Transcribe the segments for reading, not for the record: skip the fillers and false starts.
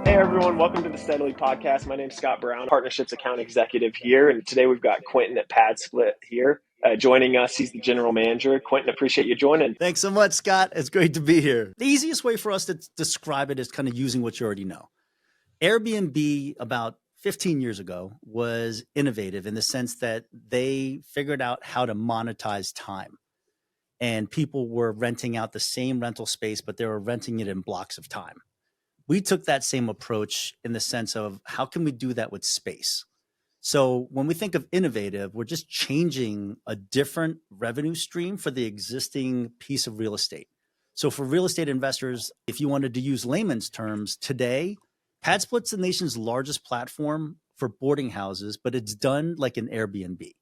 Hey everyone, welcome to the Steadily podcast. My name's Scott Brown, Partnerships Account Executive here, and today we've got Quentin at PadSplit here joining us. He's the General Manager. Quentin, appreciate you joining. Thanks so much, Scott. It's great to be here. The easiest way for us to describe it is kind of using what you already know. Airbnb about 15 years ago was innovative in the sense that they figured out how to monetize time. And people were renting out the same rental space, but they were renting it in blocks of time. We took that same approach in the sense of how can we do that with space? So when we think of innovative, we're just changing a different revenue stream for the existing piece of real estate. So for real estate investors, if you wanted to use layman's terms, today, PadSplit's the nation's largest platform for boarding houses, but it's done like an Airbnb.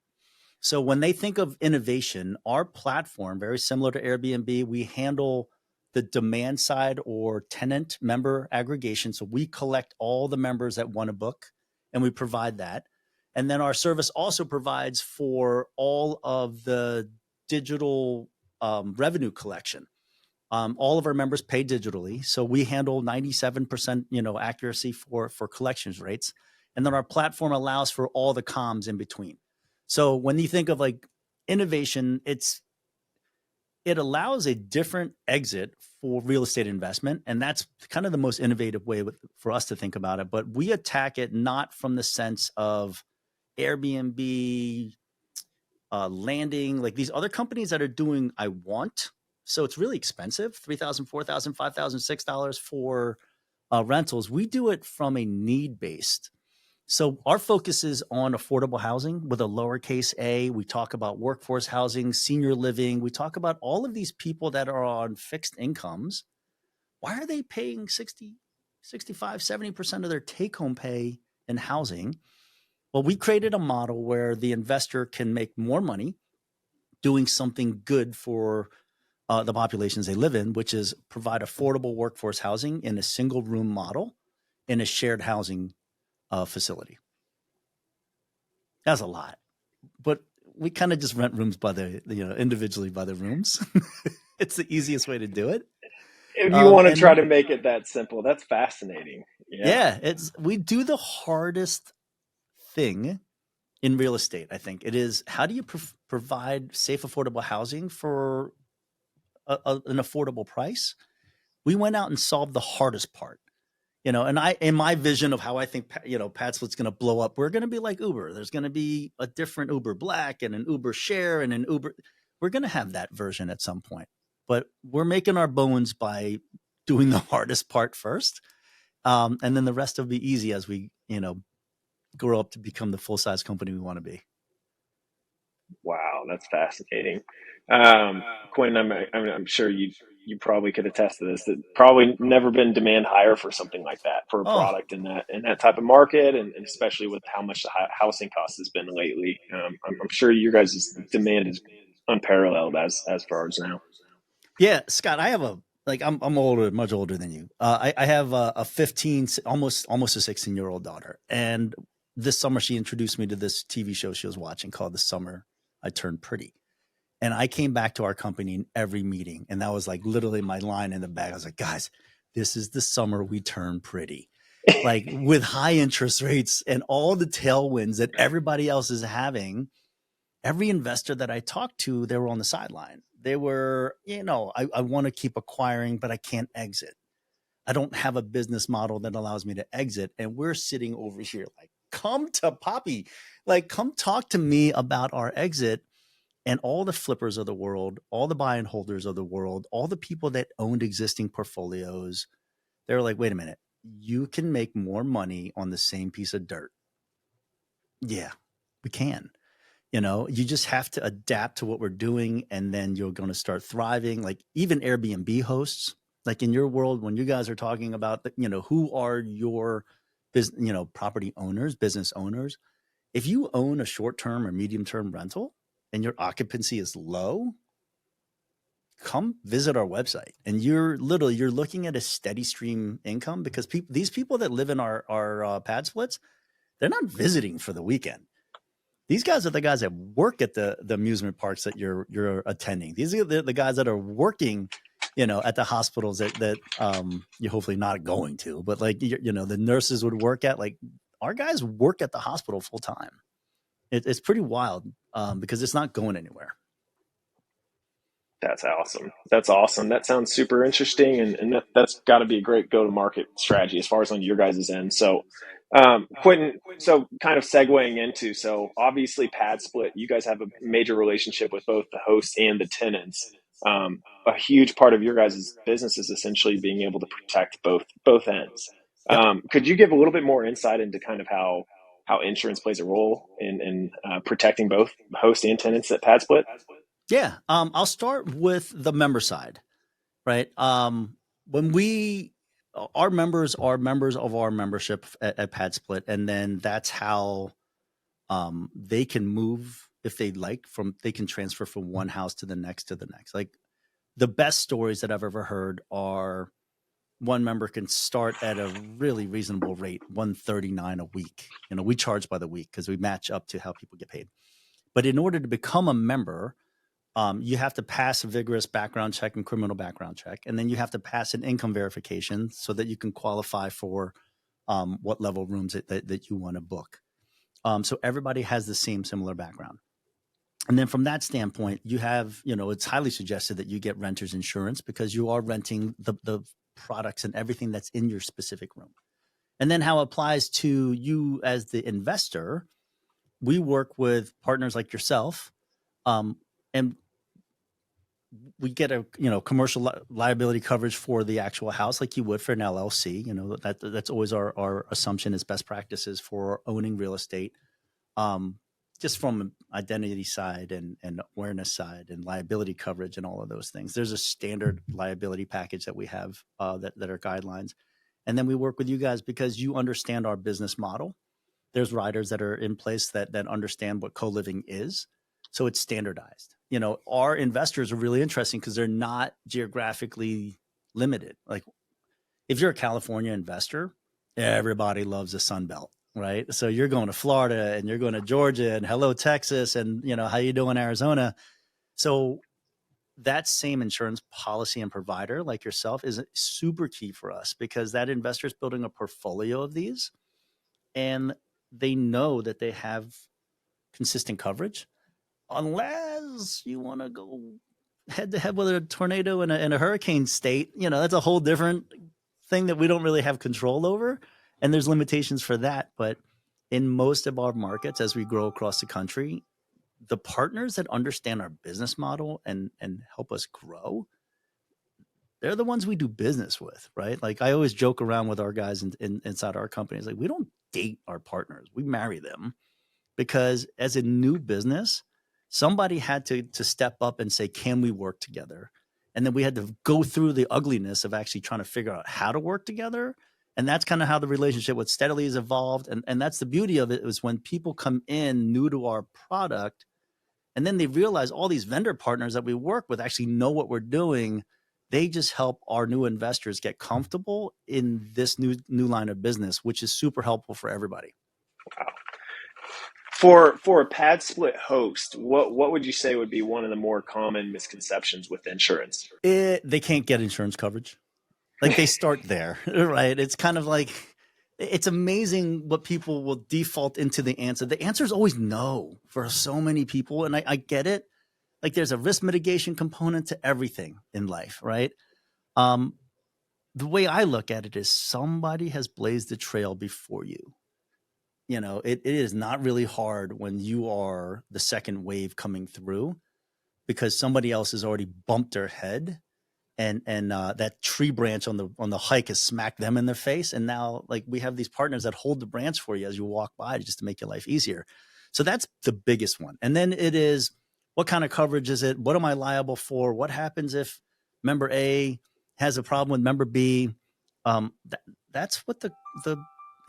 So when they think of innovation, our platform, very similar to Airbnb, we handle the demand side or tenant member aggregation. So we collect all the members that want to book and we provide that. And then our service also provides for all of the digital revenue collection. All of our members pay digitally. So we handle 97% accuracy for collections rates. And then our platform allows for all the comms in between. So when you think of like innovation, it allows a different exit for real estate investment. And that's kind of the most innovative way for us to think about it. But we attack it not from the sense of Airbnb, landing, like these other companies that are doing I want. So it's really expensive, $3,000, $4,000, $5,000, $6,000 for rentals. We do it from a need-based. So our focus is on affordable housing with a lowercase a. We talk about workforce housing, senior living. We talk about all of these people that are on fixed incomes. Why are they paying 60, 65, 70% of their take-home pay in housing? Well, we created a model where the investor can make more money doing something good for the populations they live in, which is provide affordable workforce housing in a single room model in a shared housing facility. That's a lot, but we kind of just rent rooms by the individually by the rooms. It's the easiest way to do it. If you want to try to make it that simple, that's fascinating. Yeah, we do the hardest thing in real estate. I think it is how do you provide safe, affordable housing for an affordable price? We went out and solved the hardest part. And in my vision of how I think, PadSplit's going to blow up, we're going to be like Uber. There's going to be a different Uber Black and an Uber Share and an Uber. We're going to have that version at some point, but we're making our bones by doing the hardest part first. And then the rest will be easy as we, grow up to become the full-size company we want to be. Wow, that's fascinating. Quentin, I'm sure you probably could attest to this. That probably never been demand higher for something like that for a product in that type of market, and especially with how much the housing cost has been lately. I'm sure your guys' demand is unparalleled as far as now. Yeah, Scott, I have I'm older, much older than you. I have a 15, almost a 16-year-old daughter, and this summer she introduced me to this TV show she was watching called The Summer I Turned Pretty. And I came back to our company in every meeting. And that was like literally my line in the bag. I was like, guys, this is the summer we turn pretty. Like with high interest rates and all the tailwinds that everybody else is having, every investor that I talked to, they were on the sideline. They were, I want to keep acquiring, but I can't exit. I don't have a business model that allows me to exit. And we're sitting over here like, come to Poppy, like come talk to me about our exit. And all the flippers of the world, all the buy and holders of the world, all the people that owned existing portfolios, they're like, wait a minute, you can make more money on the same piece of dirt. Yeah, we can. You just have to adapt to what we're doing, and then you're going to start thriving. Like even Airbnb hosts, like in your world, when you guys are talking about, who are your property owners, business owners, if you own a short-term or medium-term rental and your occupancy is low, come visit our website. And you're looking at a steady stream income because these people that live in our PadSplits, they're not visiting for the weekend. These guys are the guys that work at the amusement parks that you're attending. These are the guys that are working at the hospitals that you're hopefully not going to, but like, the nurses would work at, like, our guys work at the hospital full time. It's pretty wild, because it's not going anywhere. That's awesome. That's awesome. That sounds super interesting, and that's got to be a great go-to-market strategy as far as on your guys' end. So, Quentin, so kind of segueing into, so obviously PadSplit, you guys have a major relationship with both the hosts and the tenants. A huge part of your guys' business is essentially being able to protect both ends. Yep. Could you give a little bit more insight into kind of how insurance plays a role in protecting both hosts and tenants at PadSplit? Yeah. I'll start with the member side, right? When our members are members of our membership at PadSplit, and then that's how they can move if they like, they can transfer from one house to the next to the next. Like, the best stories that I've ever heard are one member can start at a really reasonable rate, $139 a week. We charge by the week because we match up to how people get paid. But in order to become a member, you have to pass a vigorous background check and criminal background check. And then you have to pass an income verification so that you can qualify for what level rooms that you want to book. So everybody has the same similar background. And then from that standpoint, you have, it's highly suggested that you get renter's insurance because you are renting the products and everything that's in your specific room. And then how it applies to you as the investor, we work with partners like yourself, and we get a commercial liability coverage for the actual house like you would for an LLC. That's always our assumption is best practices for owning real estate. Just from an identity side and awareness side and liability coverage and all of those things. There's a standard liability package that we have that are guidelines. And then we work with you guys because you understand our business model. There's riders that are in place that understand what co-living is. So it's standardized. Our investors are really interesting because they're not geographically limited. Like, if you're a California investor, everybody loves the Sun Belt. Right. So you're going to Florida and you're going to Georgia and hello, Texas. And, how you doing, Arizona? So that same insurance policy and provider like yourself is super key for us because that investor is building a portfolio of these and they know that they have consistent coverage unless you want to go head to head with a tornado in a hurricane state. That's a whole different thing that we don't really have control over. And there's limitations for that. But in most of our markets, as we grow across the country, the partners that understand our business model and help us grow, they're the ones we do business with, right? Like, I always joke around with our guys inside our companies. Like, we don't date our partners. We marry them because as a new business, somebody had to step up and say, can we work together? And then we had to go through the ugliness of actually trying to figure out how to work together. And that's kind of how the relationship with Steadily has evolved. And that's the beauty of it, is when people come in new to our product and then they realize all these vendor partners that we work with actually know what we're doing. They just help our new investors get comfortable in this new line of business, which is super helpful for everybody. Wow. For a pad split host, what would you say would be one of the more common misconceptions with insurance? They can't get insurance coverage. Like, they start there, right? It's kind of like, it's amazing what people will default into the answer. The answer is always no for so many people. And I get it. Like, there's a risk mitigation component to everything in life, right? The way I look at it is somebody has blazed the trail before you. It is not really hard when you are the second wave coming through because somebody else has already bumped their head and that tree branch on the hike has smacked them in the face. And now, like, we have these partners that hold the branch for you as you walk by just to make your life easier. So that's the biggest one. And then it is, what kind of coverage is it? What am I liable for? What happens if member A has a problem with member B? That's what the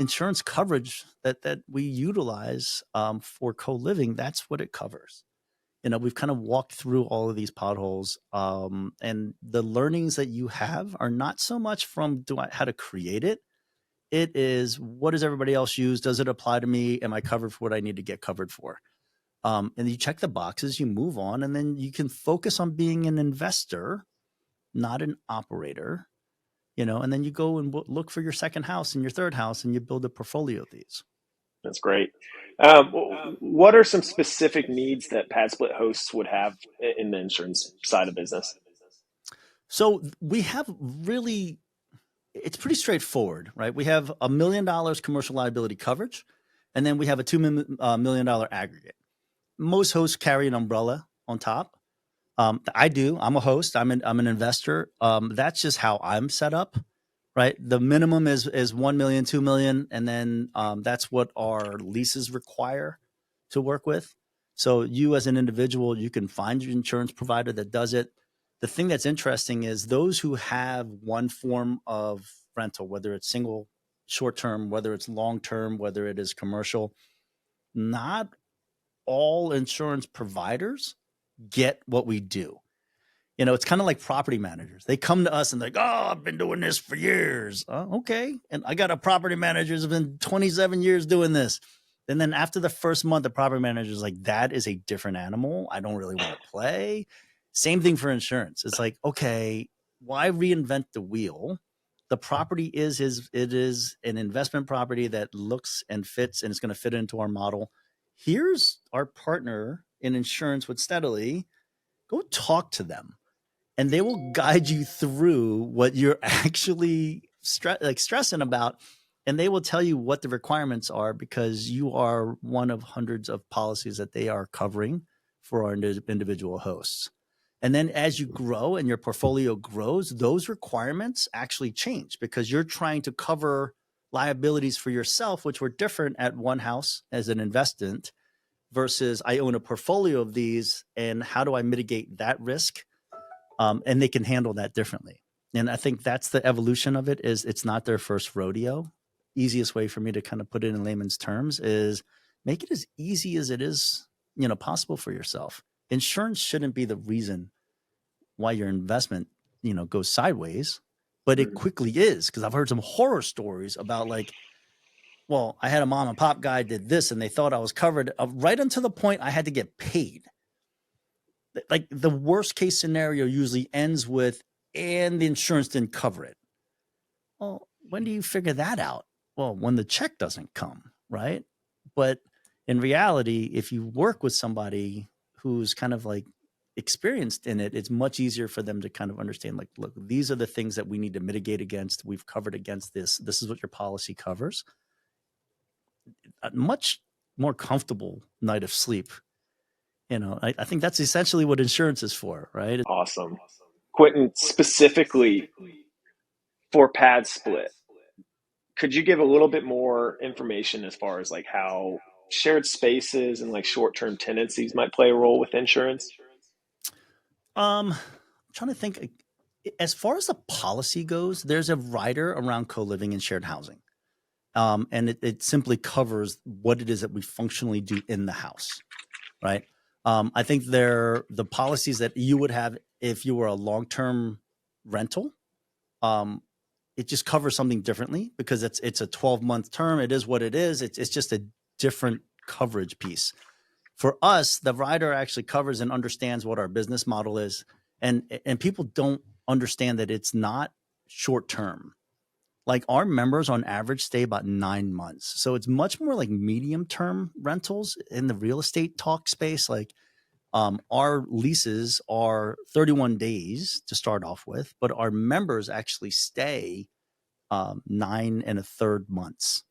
insurance coverage that we utilize for co-living, that's what it covers. We've kind of walked through all of these potholes, and the learnings that you have are not so much from how to create it. It is, what does everybody else use? Does it apply to me? Am I covered for what I need to get covered for? And you check the boxes, you move on, and then you can focus on being an investor not an operator, and then you go and look for your second house and your third house and you build a portfolio of these. That's great. What are some specific needs that PadSplit hosts would have in the insurance side of business? So we have really, it's pretty straightforward, right? We have $1 million commercial liability coverage, and then we have a $2 million aggregate. Most hosts carry an umbrella on top. I do. I'm a host. I'm an investor. That's just how I'm set up, right? The minimum is 1 million, 2 million, and then that's what our leases require to work with. So you as an individual, you can find your insurance provider that does it. The thing that's interesting is those who have one form of rental, whether it's single, short term, whether it's long term, whether it is commercial, not all insurance providers get what we do. It's kind of like property managers. They come to us and they're like, oh, I've been doing this for years. Okay. And I got a property manager who's been 27 years doing this. And then after the first month, the property manager is like, that is a different animal. I don't really want to play. Same thing for insurance. It's like, okay, why reinvent the wheel? The property it is an investment property that looks and fits, and it's going to fit into our model. Here's our partner in insurance with Steadily. Go talk to them, and they will guide you through what you're actually stressing about. And they will tell you what the requirements are, because you are one of hundreds of policies that they are covering for our individual hosts. And then as you grow and your portfolio grows, those requirements actually change, because you're trying to cover liabilities for yourself, which were different at one house as an investant versus I own a portfolio of these, and how do I mitigate that risk? And they can handle that differently. And I think that's the evolution of it. Is it's not their first rodeo. Easiest way for me to kind of put it in layman's terms is make it as easy as it is, possible for yourself. Insurance shouldn't be the reason why your investment, goes sideways, but it quickly is, because I've heard some horror stories about like, well, I had a mom and pop guy did this and they thought I was covered right until the point I had to get paid. Like the worst case scenario usually ends with, and the insurance didn't cover it. Well, when do you figure that out? Well, when the check doesn't come, right? But in reality, if you work with somebody who's kind of like experienced in it, it's much easier for them to kind of understand, like, look, these are the things that we need to mitigate against. We've covered against this. This is what your policy covers. A much more comfortable night of sleep. I think that's essentially what insurance is for, right? Awesome. Quentin, specifically for PadSplit, could you give a little bit more information as far as like how shared spaces and like short-term tenancies might play a role with insurance? I'm trying to think. As far as the policy goes, there's a rider around co-living and shared housing. And it simply covers what it is that we functionally do in the house, right? I think the policies that you would have if you were a long-term rental, it just covers something differently, because it's a 12-month term. It is what it is. It's just a different coverage piece. For us, the rider actually covers and understands what our business model is, and people don't understand that it's not short-term. Like our members on average stay about 9 months. So it's much more like medium-term rentals in the real estate talk space. Like our leases are 31 days to start off with, but our members actually stay 9 1/3 months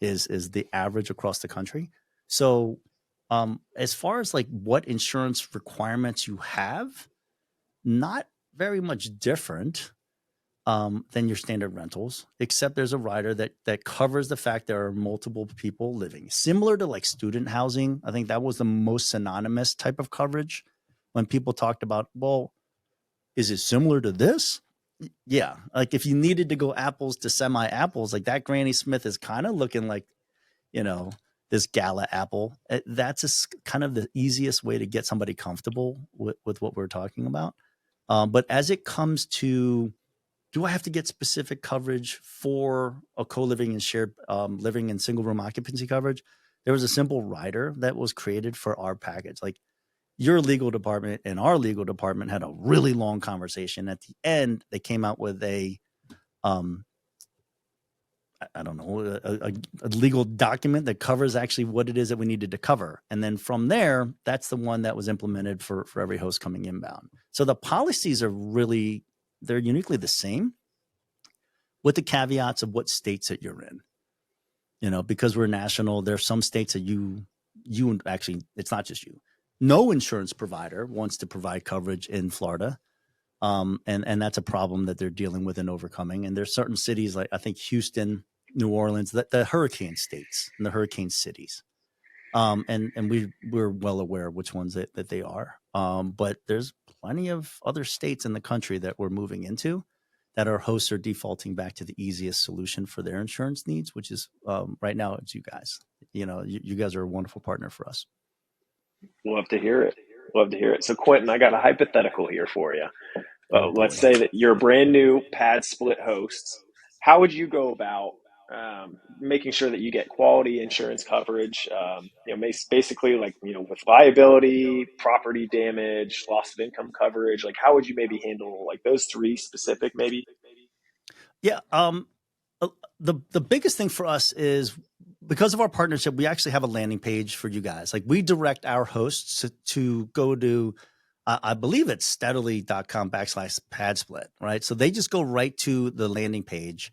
is the average across the country. So as far as like what insurance requirements you have, not very much different than your standard rentals, except there's a rider that covers the fact there are multiple people living, similar to like student housing. I think that was the most synonymous type of coverage when people talked about, well, is it similar to this? Yeah. Like if you needed to go apples to semi apples, like that Granny Smith is kind of looking like, this gala apple. That's kind of the easiest way to get somebody comfortable with what we're talking about. But as it comes to, do I have to get specific coverage for a co-living and shared living and single room occupancy coverage? There was a simple rider that was created for our package. Like your legal department and our legal department had a really long conversation. At the end, they came out with um, I don't know, a legal document that covers actually what it is that we needed to cover. And then from there, that's the one that was implemented for every host coming inbound. So the policies are really, they're uniquely the same with the caveats of what states that you're in. Because we're national, there's some states that you actually, it's not just you. No insurance provider wants to provide coverage in Florida. And that's a problem that they're dealing with and overcoming. And there's certain cities like I think Houston, New Orleans, the hurricane states and the hurricane cities. And we're well aware of which ones that they are. But there's plenty of other states in the country that we're moving into that our hosts are defaulting back to the easiest solution for their insurance needs, which is right now it's you guys. You guys are a wonderful partner for us. Love to hear it. Love to hear it. So, Quentin, I got a hypothetical here for you. Oh Let's boy. say that you're a brand new PadSplit host. How would you go about making sure that you get quality insurance coverage? Basically, like with liability, property damage, loss of income coverage. Like, how would you maybe handle like those three specific, maybe? Yeah. The biggest thing for us is because of our partnership, we actually have a landing page for you guys. Like we direct our hosts to go to, I believe it's steadily.com/PadSplit, right? So they just go right to the landing page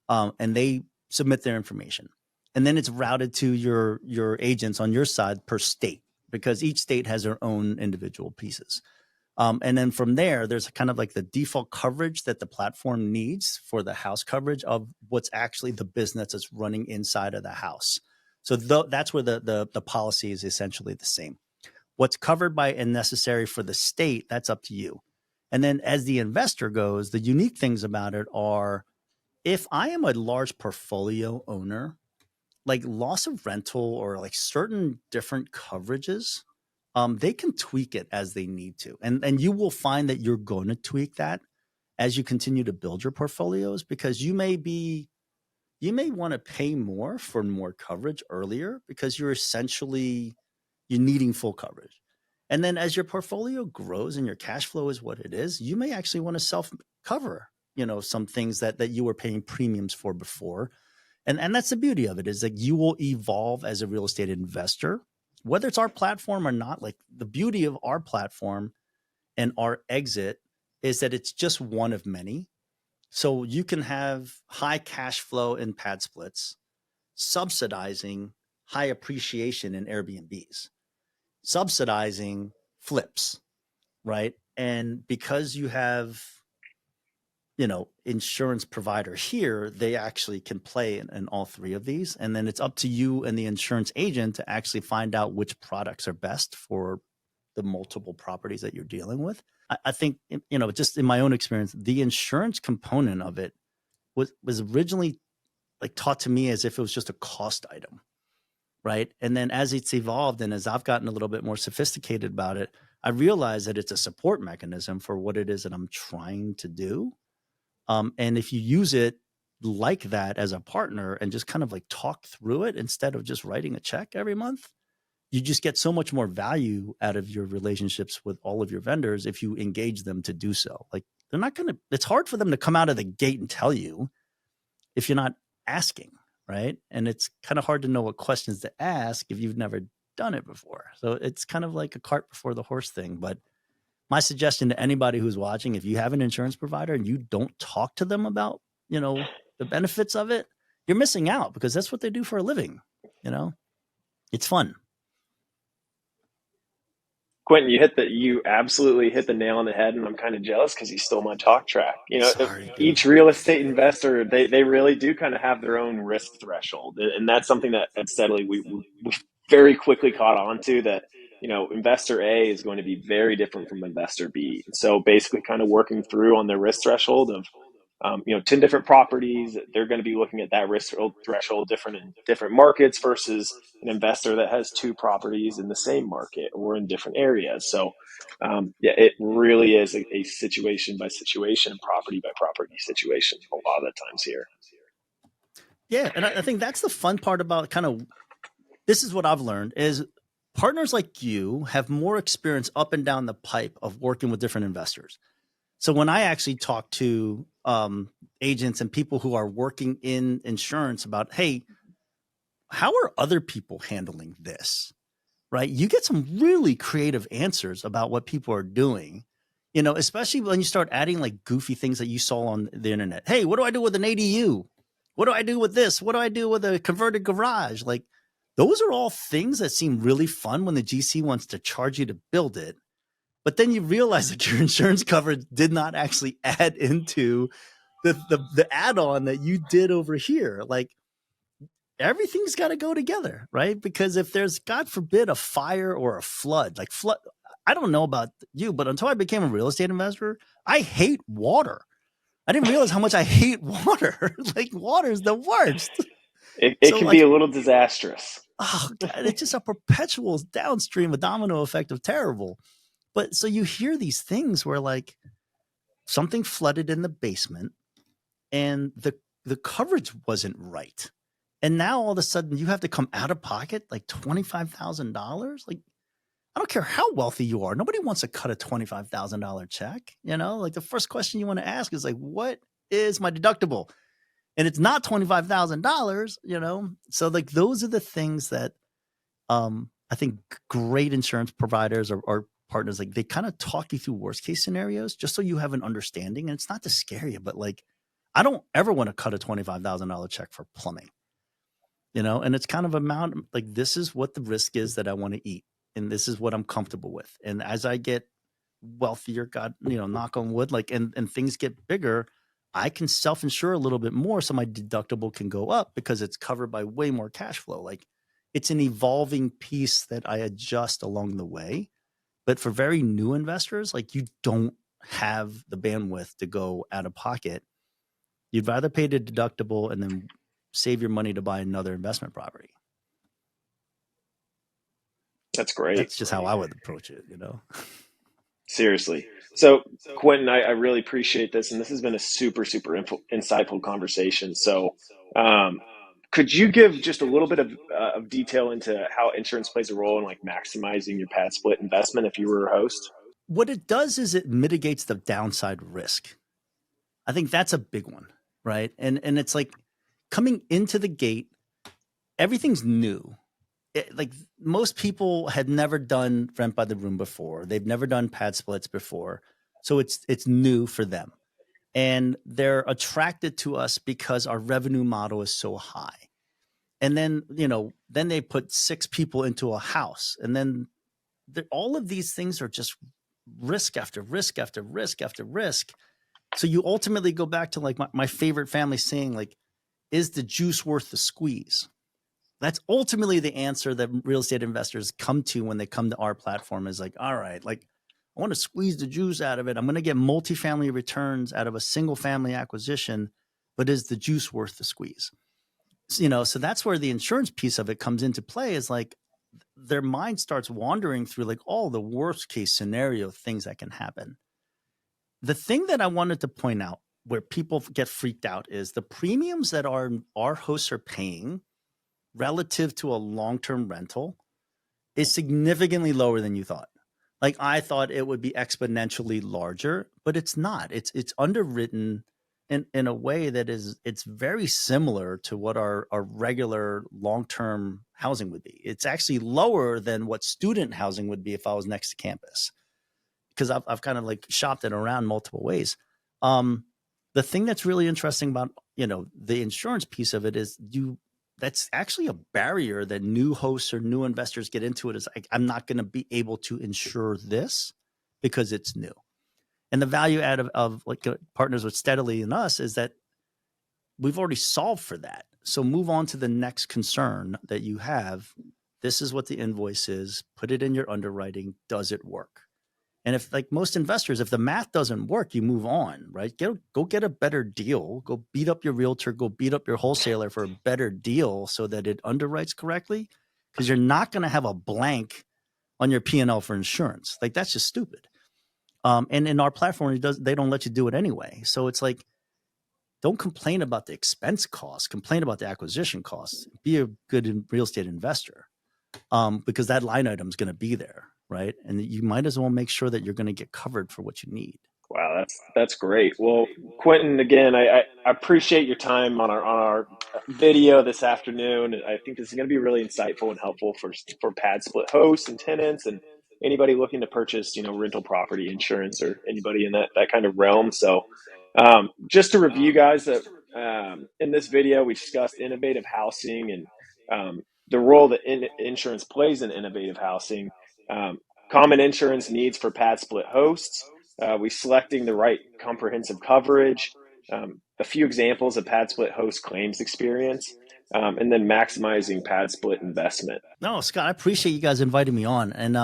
and they submit their information. And then it's routed to your agents on your side per state because each state has their own individual pieces. And then from there, there's kind of like the default coverage that the platform needs for the house coverage of what's actually the business that's running inside of the house. So that's where the policy is essentially the same. What's covered by and necessary for the state, that's up to you. And then as the investor goes, the unique things about it are if I am a large portfolio owner, like loss of rental or like certain different coverages, they can tweak it as they need to. And you will find that you're going to tweak that as you continue to build your portfolios because you may want to pay more for more coverage earlier because you're needing full coverage. And then as your portfolio grows and your cash flow is what it is, you may actually want to self cover, some things that you were paying premiums for before. And that's the beauty of it is that you will evolve as a real estate investor, whether it's our platform or not. Like the beauty of our platform and our exit is that it's just one of many. So you can have high cash flow in pad splits, subsidizing high appreciation in Airbnbs, subsidizing flips, right? And because you have insurance provider here, they actually can play in all three of these. And then it's up to you and the insurance agent to actually find out which products are best for the multiple properties that you're dealing with. I think, just in my own experience, the insurance component of it was originally like taught to me as if it was just a cost item. Right. And then as it's evolved and as I've gotten a little bit more sophisticated about it, I realize that it's a support mechanism for what it is that I'm trying to do. And if you use it like that as a partner and just kind of like talk through it instead of just writing a check every month, you just get so much more value out of your relationships with all of your vendors if you engage them to do so. Like it's hard for them to come out of the gate and tell you if you're not asking, right? And it's kind of hard to know what questions to ask if you've never done it before. So it's kind of like a cart before the horse thing. But my suggestion to anybody who's watching, if you have an insurance provider and you don't talk to them about, the benefits of it, you're missing out because that's what they do for a living. It's fun. Quentin, you absolutely hit the nail on the head, and I'm kind of jealous because you stole my talk track. Sorry, dude. Each real estate investor, they really do kind of have their own risk threshold, and that's something that at Steadily we very quickly caught on to that. Investor A is going to be very different from investor B. So basically, kind of working through on their risk threshold of 10 different properties. They're going to be looking at that risk threshold different in different markets versus an investor that has two properties in the same market or in different areas. So, yeah, it really is a situation by situation, property by property situation a lot of the times here. Yeah. And I think that's the fun part about kind of, this is what I've learned is partners like you have more experience up and down the pipe of working with different investors. So when I actually talk to agents and people who are working in insurance about, hey, how are other people handling this? Right? You get some really creative answers about what people are doing, especially when you start adding like goofy things that you saw on the internet. Hey, what do I do with an ADU? What do I do with this? What do I do with a converted garage? Like, those are all things that seem really fun when the GC wants to charge you to build it. But then you realize that your insurance coverage did not actually add into the add-on that you did over here. Like, everything's got to go together, right? Because if there's, God forbid, a fire or a flood, I don't know about you, but until I became a real estate investor, I hate water. I didn't realize how much I hate water. Like, water is the worst. It So can be like, a little disastrous. oh God, it's just a perpetual downstream, a domino effect of terrible. But so you hear these things where like something flooded in the basement and the coverage wasn't right. And now all of a sudden you have to come out of pocket like $25,000. Like, I don't care how wealthy you are. Nobody wants to cut a $25,000 check. Like the first question you want to ask is like, what is my deductible? And it's not $25,000, So like, those are the things that I think great insurance providers or partners, like, they kind of talk you through worst case scenarios just so you have an understanding. And it's not to scare you, but like, I don't ever want to cut a $25,000 check for plumbing, and it's kind of amount like, this is what the risk is that I want to eat. And this is what I'm comfortable with. And as I get wealthier, God, knock on wood, like, and things get bigger, I can self-insure a little bit more so my deductible can go up because it's covered by way more cash flow. Like, it's an evolving piece that I adjust along the way. But for very new investors, like, you don't have the bandwidth to go out of pocket. You'd rather pay the deductible and then save your money to buy another investment property. That's great. That's just how I would approach it, Seriously. So, Quentin, I really appreciate this, and this has been a super, super insightful conversation. So, could you give just a little bit of detail into how insurance plays a role in like maximizing your pad split investment if you were a host? What it does is it mitigates the downside risk. I think that's a big one, right? And it's like, coming into the gate, everything's new. Like, most people had never done rent by the room before. They've never done pad splits before. So it's new for them. And they're attracted to us because our revenue model is so high. And then, then they put 6 people into a house. And then all of these things are just risk after risk after risk after risk. So you ultimately go back to like my favorite family saying, like, is the juice worth the squeeze? That's ultimately the answer that real estate investors come to when they come to our platform, is like, all right, like, I want to squeeze the juice out of it. I'm going to get multifamily returns out of a single family acquisition, but is the juice worth the squeeze? So that's where the insurance piece of it comes into play, is like, their mind starts wandering through like all the worst case scenario things that can happen. The thing that I wanted to point out where people get freaked out is the premiums that our hosts are paying relative to a long-term rental is significantly lower than you thought. Like, I thought it would be exponentially larger, but it's not. It's underwritten in a way that it's very similar to what our regular long-term housing would be. It's actually lower than what student housing would be if I was next to campus, because I've kind of like shopped it around multiple ways. The thing that's really interesting about, the insurance piece of it is that's actually a barrier that new hosts or new investors get into. It is like, I'm not going to be able to insure this because it's new. And the value add of like partners with Steadily and us is that we've already solved for that. So move on to the next concern that you have. This is what the invoice is. Put it in your underwriting. Does it work? And if, like most investors, if the math doesn't work, you move on, right? Go get a better deal. Go beat up your realtor. Go beat up your wholesaler for a better deal so that it underwrites correctly. Because you're not going to have a blank on your P&L for insurance. Like, that's just stupid. And in our platform, they don't let you do it anyway. So it's like, don't complain about the expense costs. Complain about the acquisition costs. Be a good real estate investor. because that line item is going to be there, right? And you might as well make sure that you're going to get covered for what you need. Wow, that's great. Well, Quentin, again, I appreciate your time on our video this afternoon. I think this is going to be really insightful and helpful for pad split hosts and tenants and anybody looking to purchase, rental property insurance or anybody in that kind of realm. So, just to review, guys, in this video we discussed innovative housing and the role that insurance plays in innovative housing, common insurance needs for pad split hosts. We selecting the right comprehensive coverage, a few examples of pad split host claims experience, and then maximizing pad split investment. No, Scott, I appreciate you guys inviting me on. And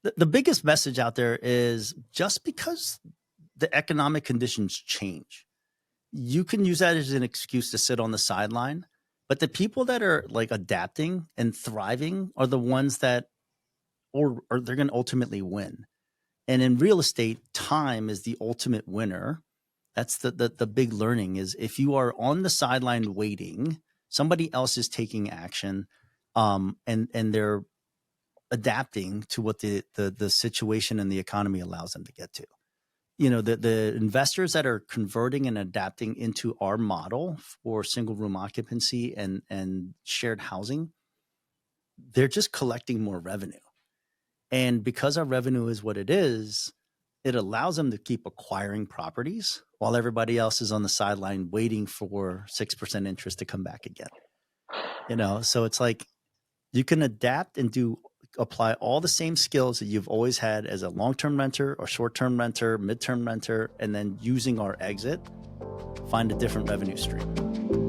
the biggest message out there is just because the economic conditions change, you can use that as an excuse to sit on the sideline. But the people that are like adapting and thriving are the ones that, or they're going to ultimately win. And in real estate, time is the ultimate winner. That's the big learning is if you are on the sideline waiting, somebody else is taking action, and they're adapting to what the situation and the economy allows them to get to. The investors that are converting and adapting into our model for single room occupancy and shared housing, they're just collecting more revenue. And because our revenue is what it is, it allows them to keep acquiring properties while everybody else is on the sideline waiting for 6% interest to come back again. So it's like you can adapt and apply all the same skills that you've always had as a long-term renter or short-term renter, mid-term renter, and then using our exit, find a different revenue stream.